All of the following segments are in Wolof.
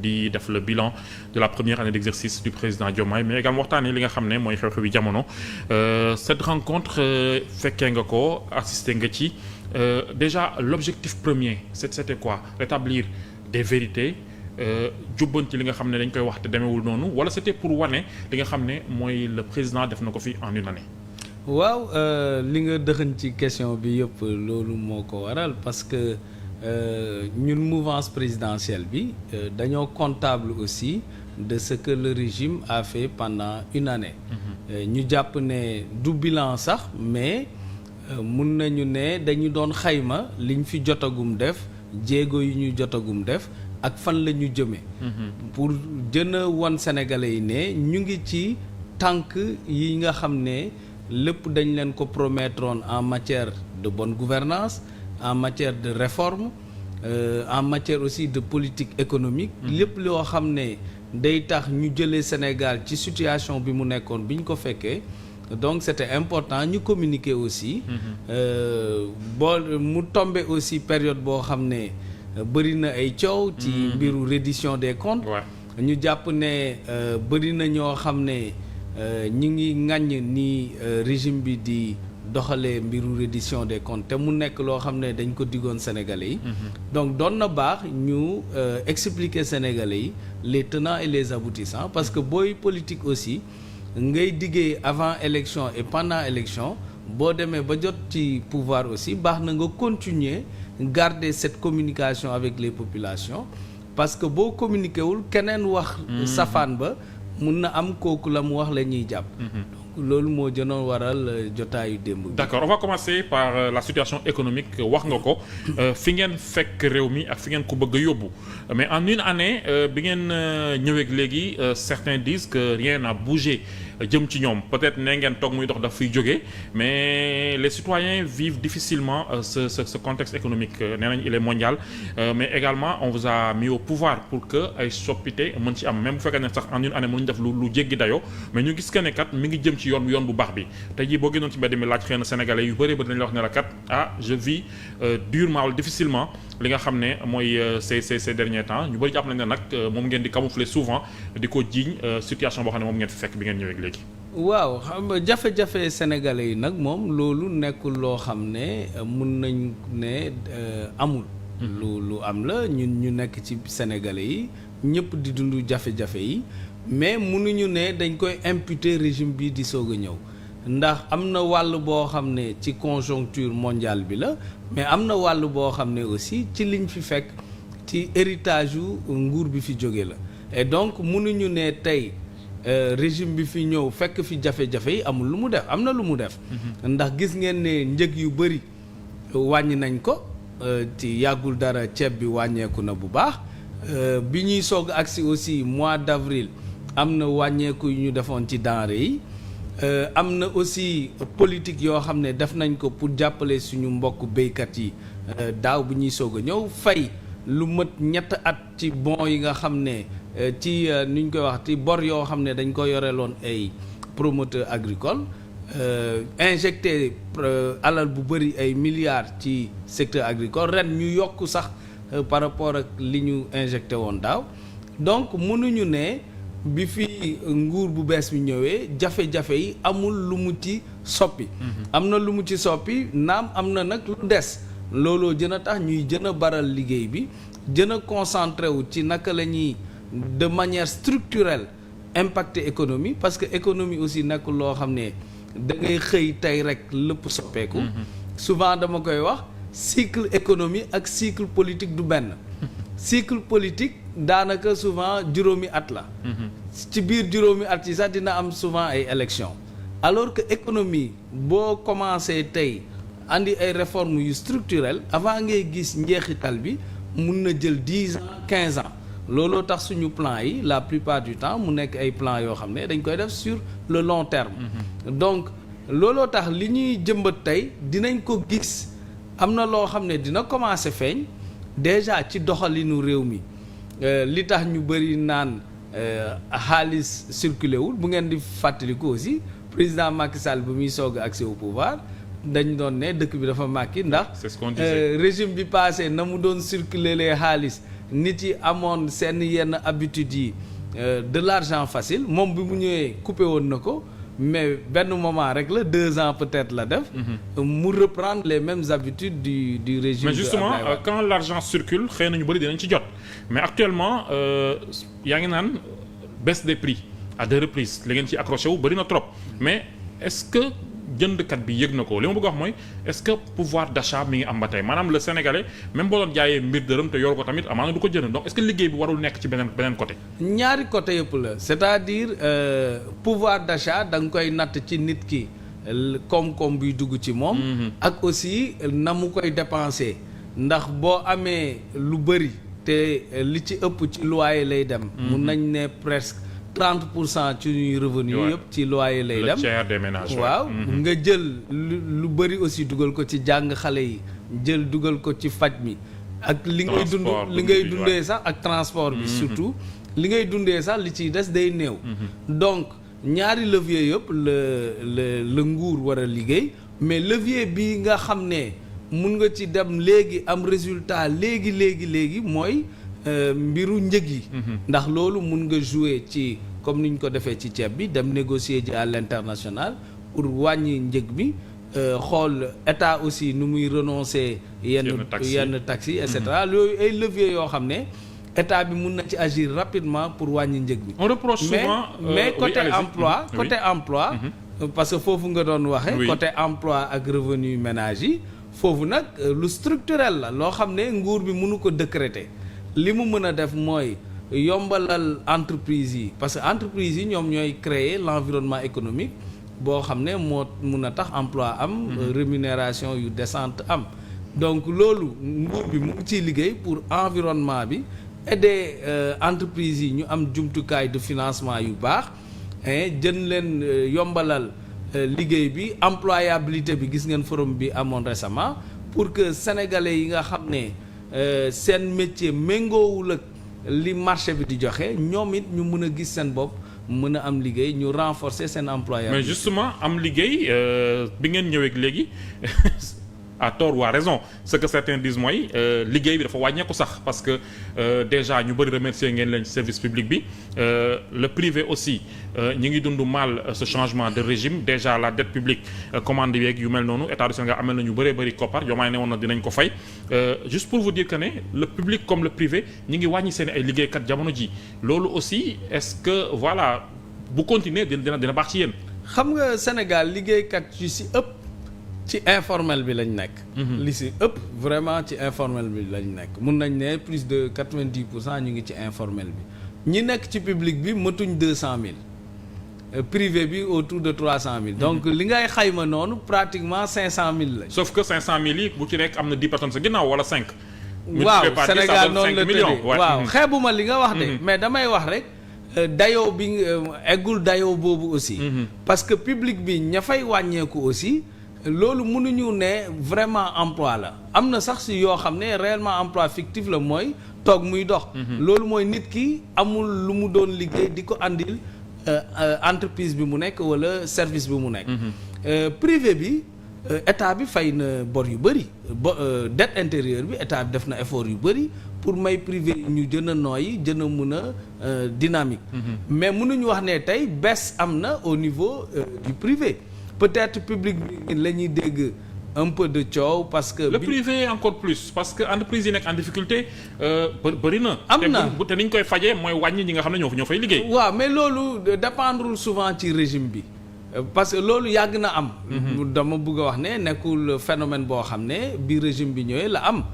di def le bilan de la première année d'exercice du président Diomaye mais également waxtaanee li nga xam ne mooy xew-xewi jamono cette rencontre fekkee nga ko assisté nga ci déjà l'objectif premier c'était quoi? Rétablir des vérités jubbanti li nga xam ne dañ koy wax te demeewul noonu wala c'était pour wane li nga xam ne mooy le président def na ko fi en une année. waaw li nga dëxën ci question bi yëpp loolu moo ko waral parce que ñun mouvance présidentielle bi dañoo comptable aussi de ce que le régime a fait pendant une année. ñu jàpp ne du bilan sax mais mun nañu ne dañu doon xayma liñ fi jotagum def jéego yu ñu jotagum def ak fan la ñu jëmee. pour gën a wan Sénégalais yi ne ñu ngi ci tànk yi nga xam ne lépp dañ leen ko promettroon en matière de bonne gouvernance en matière de réforme en matière aussi de politique économique. lépp loo xam ne day tax ñu jëlee Sénégal ci situation bi mu nekkoon bi ñu ko fekkee. donc c'était important ñu communiquer aussi. boo mu tombé aussi période boo xam ne. bëri na ay coow ci mbiru reddition des comptes ñu jàpp ne bëri na ñoo xam ne ñi ngi ŋàññ ni régime bi di doxalee mbiru reddition des comptes te mu nekk loo xam ne dañ ko diggoon Sénégalais yi donc doon na baax ñu expliquer Sénégalais yi les tenants et les aboutissants parce que booy politique aussi ngay diggee avant élection et pendant élection boo demee ba jot ci pouvoir aussi baax na nga continuer garder cette communication avec les populations parce que boo communiqué wul keneen wax safaan ba mun na am kooku la mu wax la ñuy jàpp donc loolu moo jënoon waral jotaayu démb bi. D'accord, on va commencer par la situation économique wax nga ko fi ngeen fekk réew mi ak fi ngeen ko bëgg a yóbbu mais en une année bi ngeen ñëweeg léegi certains disent que rien n'a bougé jëm ci ñoom peut-être ne ngeen toog muy dox daf fiy jógee mais les citoyens vivent difficilement ce contexte économique nee nañ il est mondial mais également on vous a mis au pouvoir pour que ay soppite mën ci am même bu fekkee ne sax en une année mënuñu def lu jéggi dayoo mais ñu gis que ne kat mi ngi jëm ci yoon bu baax bi tey jii boo génnoon ci mbedd mi laaj xëy na sénégalais yu bëri ba dañ la wax ne la kat je vis durement wala difficilement li nga xam ne mooy ces derniers temps ñu bëri jàpp nañ ne nag moom ngeen di camoufler souvent di ko jiiñ situation boo xam ne moom ngeen fi fekk bi ngeen ñëwee léegi. waaw xam nga jafe-jafe sénégalais yi nag moom loolu nekkul loo xam ne mun nañ ne amul. lu am la ñun ñu nekk ci sénégalais yi ñëpp di dund jafe-jafe yi mais munuñu ne dañ koy imputer régime bi di soog a ñëw ndax am na wàll boo xam ne ci conjoncture mondiale bi la mais am na wàll boo xam ne aussi ci liñ fi fekk ci héritage yu nguur bi fi jóge la et donc munuñu ne tey régime bi fi ñëw fekk fi jafe-jafe yi amul lu mu def am na lu mu def ndax gis ngeen ne njëg yu bëri wàññi nañ ko ci yàggul dara ceeb bi wàññeeku na bu baax bi ñuy soog agsi aussi mois d'avril am na wàññeeku yu ñu defoon ci denrée yi am na aussi politique yoo xam ne def nañ ko pour jàppale suñu mbokk béykat yi daaw bi ñuy soog a ñëw fay lu mat ñett at ci bon yi nga xam ne ci nu ñu koy wax ci bor yoo xam ne dañ ko yoreloon ay promoteur agricole injecté alal bu bëri ay milliards ci secteur agricole ren ñu yokk sax par rapport ak li ñu injecté woon daaw donc mënuñu ne bi fi nguur bu bees bi ñëwee jafe-jafe yi amul lu mu ci soppi am na lu mu ci soppi naam am na nag lu des looloo gën a tax ñuy gën a baral liggéey bi gën a concentré wu ci naka la ñuy de manière structurelle impacter économie parce que économie aussi nekk loo xam ne da ngay xëy tey rek lépp soppeeku souvent dama koy wax cycle économie ak cycle politique du benn cycle politique daanaka souvent juróomi at la ci biir juróomi at yi sax dina am souvent ay élections alors que économie boo commencé tey andi ay réformes yu structurelles avant ngay gis njeexital bi mun na jël 10 ans 15 ans looloo tax suñu plan yi la plupart du temps mu nekk ay plans yoo xam ne dañ koy def sur le long terme donc looloo tax li ñuy jëmbat tey dinañ ko gis am na loo xam ne dina commencer feeñ déjà ci doxalinu réew mi li tax ñu bëri naan xaalis circulé wul bu ngeen di fàttaliku aussi président Macky Sall bu muy soog a accès au pouvoir dañ doon ne dëkk bi dafa màkki ndax régime bi passé na mu doon circuler les xaalis nit yi amoon seen yenn habitudes yi de l'argent facile moom bi mu ñëwee coupé woon na ko mais benn moment rek la 2 ans peut-être la def. mu reprendre les mêmes habitudes du régime. mais justement quand l'argent circule xëy na ñu bëri dinañ ci jot mais actuellement yaa ngi naan baisse des prix à 2 reprises li ngeen ci accroché wu bëri na trop mais est-ce que jëndkat bi yëg na ko li ma bëgg a wax mooy est-ce que pouvoir d'achat mi ngi am ba tey maanaam le sénégalais même boo doon jaayee mbir dërëm te yor ko tamit amaana du ko jënd donc est-ce que liggéey bi warul nekk ci beneen côté. ñaari côté yëpp la c'est-à-dire pouvoir d'achat da nga koy natt ci nit ki koom-koom buy dugg ci moom. ak aussi na mu koy dépenser ndax boo amee lu bëri te li ci ëpp ci loyer lay dem. mun nañ ne presque 30% ci ñuy revenu yëpp ci loyer lay dem. le tiers des ménages. waaw nga jël lu bëri aussi dugal ko ci jàng xale yi jël dugal ko ci faj mi. ak li ngay dund li ngay dundee sax ak transport bi surtout li ngay dundee sax li ciy des day néew. donc ñaari levier yëpp la nguur war a liggéey mais levier bi nga xam ne mun nga ci dem léegi am résultat léegi mooy mbiru njëg yi. ndax loolu mun nga jouer ci comme ni ñu ko defee ci ceeb bi dem négocier ji à l'international pour wàññi njëg bi xool état aussi nu muy renoncer yenn taxes yi et cetera yooyu ay levier yoo xam ne état bi mun na ci agir rapidement pour wàññi njëg bi. on reproche souvent mais côté emploi côté emploi parce que foofu nga doon waxee côté emploi ak revenu ménage yi foofu nag lu structurel la loo xam ne nguur bi mënu ko décréter li mu mën a def mooy yombalal entreprise yi parce que entreprise yi ñoom ñooy créer l'environnement économique boo xam ne moo mun a tax emploi am rémunération yu décente am donc loolu nguur bi mu ngi ciy liggéey pour environnement bi aider entreprise yi ñu am jumtukaay de financement yu baax jën leen yombalal liggéey bi employabilité bi gis ngeen forum bi amoon récemment pour que sénégalais yi nga xam ne seen métier méngoowul ak li marché bi di joxe ñoom it ñu mën a gis seen bopp mën a am liggéey ñu renforcer seen employabilité. mais justement am liggéey bi ngeen ñëwee léegi à tort ou à raison ce que certains disent mooy liggéey bi dafa wàññeeku sax parce que déjà ñu bëri remercier ngeen leen service public bi le privé aussi ñi ngi dund mal ce changement de régime déjà la dette publique commande yeeg yu mel noonu état du Sénégal amel na ñu bëree bëri koppar yomaay ne woon na dinañ ko fay juste pour vous dire que ne le public comme le privé ñi ngi wàññi seen ay liggéeykat jamono ji loolu aussi est-ce que voilà bu continuer dina baax ci yéen. xam nga Sénégal liggéeykat yu si ëpp. ci informel bi lañ nekk. li si ëpp vraiment ci informel bi lañ nekk mun nañ ne plus de 90% ñu ngi ci informel bi ñi nekk ci public bi matuñ 200 000 privé bi autour de 300 000. donc li ngay xayma noonu pratiquement 500 000 la. sauf que 500 000 yi bu ci nekk am na 10 personnes sa ginnaaw wala 5. waaw Sénégal noonu la tëddee waaw xeebuma li nga wax de. mais damay wax rek. dayoo bi eggul dayoo boobu aussi. parce que public bi ña fay wàññeeku aussi. loolu mënuñu ne vraiment emploi la am na sax si yoo xam ne réellement emploi fictif la mooy toog muy dox. loolu mooy nit ki amul lu mu doon liggéey di ko andil entreprise bi mu nekk wala service bi mu nekk. privé bi état bi fay na bor yu bëri dette intérieure bi état bi def na effort yu bëri pour may privé ñu gën a nooyi gën a mun a dynamique. mais mënuñu wax ne tey baisse am na au niveau du privé. peut-être public bi la ñuy dégg un peu de coow parce que. le privé encore plus parce que entreprise yi nekk en difficulté bëri na. am na te ni ñu koy fajee mooy wàññi ñi nga xam ne ñoo fay liggéey. waaw mais loolu dépendrul souvent ci régime bi parce que loolu yàgg na am. dama bëgg a wax ne nekkul phénomène boo xam ne bi régime bi ñëwee la am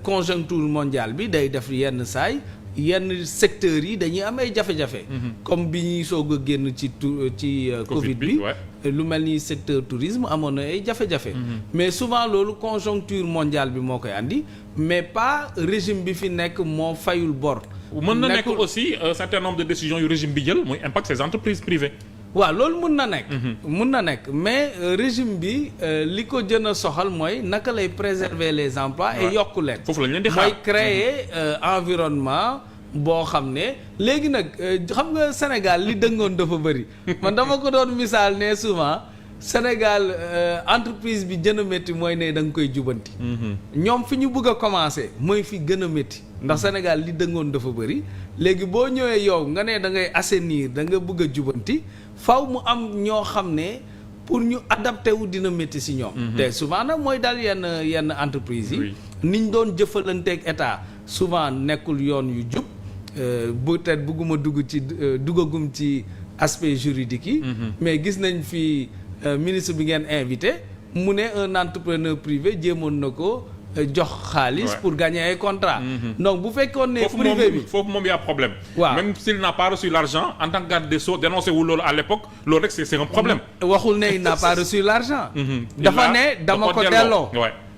conjoncture mondiale bi day def yenn saay yenn secteurs yi dañuy am ay jafe-jafe. comme bi ñuy soog a génn ci Covid bi. lu mel ni secteur tourisme amoon na ay jafe-jafe. mais souvent loolu conjoncture mondiale bi moo koy andi mais pas régime bi fi nekk moo fayul bor. mën na nekk aussi un certain nombre de décisions yu régime bi jël mooy impact ces entreprises privées. waaw loolu mun na nekk. mun na nekk mais régime bi li ko gën a soxal mooy naka lay préserver les emplois et yokku leen. foofu lañ leen di xaar mooy créer environnement. boo xam ne léegi nag xam nga Sénégal li dëngoon dafa bëri man dama ko doon misaal ne souvent Sénégal entreprise bi gën a métti mooy ne da nga koy jubanti. ñoom fi ñu bëgg a commencer mooy fi gën a métti ndax Sénégal li dëngoon dafa bëri léegi boo ñëwee yow nga ne da ngay assainir da nga bëgg a jubanti faw mu am ñoo xam ne pour ñu adapté wu dina métti si ñoom. te souvent nag mooy daal yenn entreprise yi. niñ doon jëfalanteeg état souvent nekkul yoon yu jub peut-être bëgguma duggagum ci aspect juridique yi. mais gis nañ fi. ministre bi ngeen invité mu ne un entrepreneur privé jéemoon na ko jox xaalis pour gagner ay contrat donc bu fekkoon ne privé bi foofu moom y a problème. waaw même s'il n'a pas reçu l'argent en tant que garde des Sceaux dénoncé wu loolu à l'époque loolu rek c'est un problème. waxul ne il n'a pas reçu l'argent. dafa ne dama ko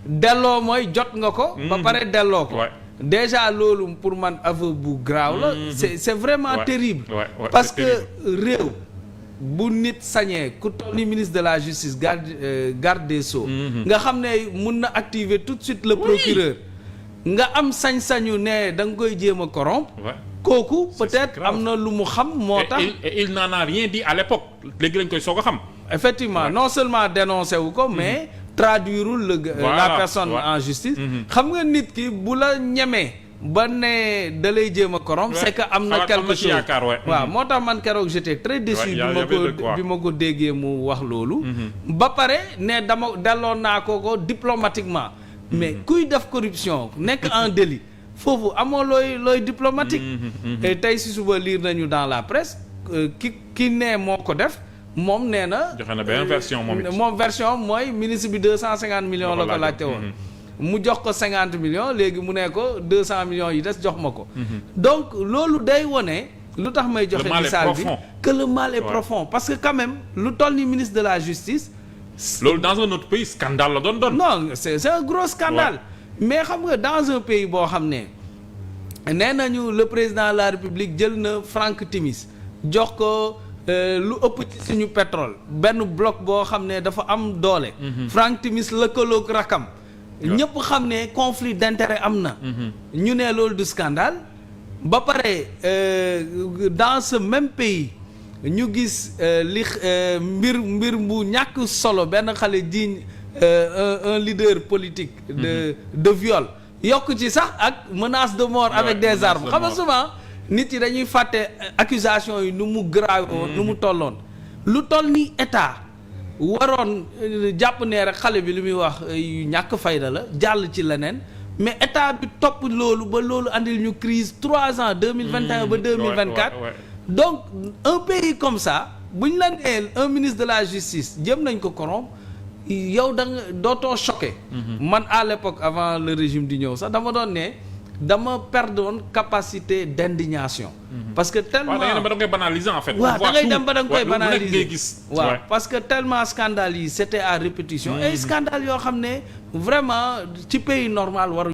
delloo mooy jot nga ko. ba pare delloo ko. déjà loolu pour man aveu bu grave la. c'est vraiment terrible. parce que réew. bu nit sañee ku toll ni ministre de la justice garde des Sceaux nga xam ne mun na activer tout de suite le procureur nga am sañ-sañu ne da nga koy jéem a corrompre kooku peut-être am na lu mu xam moo tax il n'en a rien dit à l'époque léegi lañ koy soog a xam effectivement non seulement dénoncé wu ko mais traduirul la personne en justice xam nga nit ki bu la ñemee ba ne da lay jéem a corrompre c'est que am na quelque chose waaw moo tax man keroog j'étais très déçu bi ma ko déggee mu wax loolu ba pare ne dama delloo naa ko diplomatiquement mais kuy def corruption nekk en délit foofu amoo looy diplomatique et tey si suba lire nañu dans la presse ki ne moo ko def moom nee na joxe na benn version moom version mooy ministre bi 250 millions la ko laajte woon mu jox ko 50 millions léegi mu ne ko 200 millions yi des jox ma ko. donc loolu day wone lu tax may joxe misaal bi que le mal est profond parce que quand même lu toll ni ministre de la justice. loolu dans un autre pays scandale la doon. non c'est un gros scandale. mais xam nga dans un pays boo xam ne nee nañu le président de la république jël na Franck Timis jox ko lu ëpp ci suñu pétrole benn bloc boo xam ne dafa am doole. Franck Timis lëkkaloog rakam. ñëpp xam ne conflit d'intérêt am na. ñu ne loolu du scandale. ba pare dans ce même pays ñu gis mbir bu ñàkk solo benn xale jiiñ un leader politique. de viol. yokk ci sax ak menace de mort avec des armes xam nga souvent nit yi dañuy fàtte accusation yi nu mu grave nu mu tolloon. lu toll ni état. waroon jàpp ne rek xale bi li muy wax yu ñàkk fayda la jàll ci leneen mais état bi topp loolu ba loolu andil ñu crise 3 ans 2021 ba 2024 donc un pays comme ça bu ñu la nee un ministre de la justice jëm nañ ko corrompre yow da nga dootoo choqué man à l'époque avant le régime di ñëw sax dama doon ne dama perdre capacité d'indignation. parce que tellement da ngay koy banaliser en fait. waaw da ngay dem ba da nga koy banaliser waaw parce que tellement scandale yi c'était à répétition. et scandale yoo xam ne vraiment ci pays normal waru